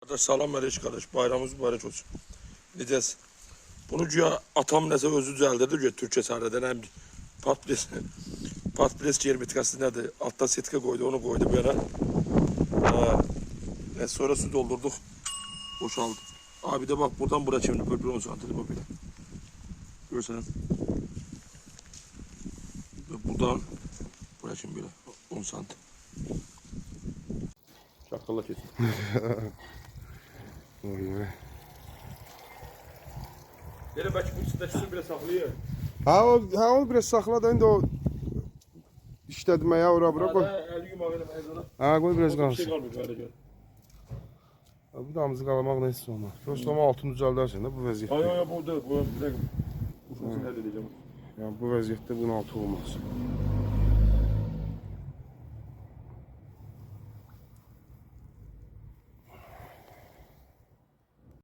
Kardeş salam aleyküm kardeş. Bayramımız mübarek olsun. Necəsən? Bunu güya atam nəsə özü düzəldirdi güya Türkiyə sərhəddən həm patpres germetikası nədir? Altdan setka koydu, onu koydu bu yana. Sonra su doldurduk. Boşaldı. Abi de bak buradan buraya çevirdim. Böyle 10 santim bak böyle. Görsen. Buradan buraya şimdi böyle 10 santim. Çakalla kesin. Böyle belki bu içindeki su bile saklıyor. Ha o biraz saxla da indi o işlətməyə ora bura qoy. Əli yumağı elə məzara. Ha qoy biraz Bir şey qalsın. qalmıyor böyle gör. Bu damızı qalamaq nə heç olmaz. Prosta ama altını düzəldərsən də bu vəziyyətdə. Ay bu da bu bir dakika. Ufuksun ne diyeceğim. Yəni bu vəziyyətdə bunun altı olmaz.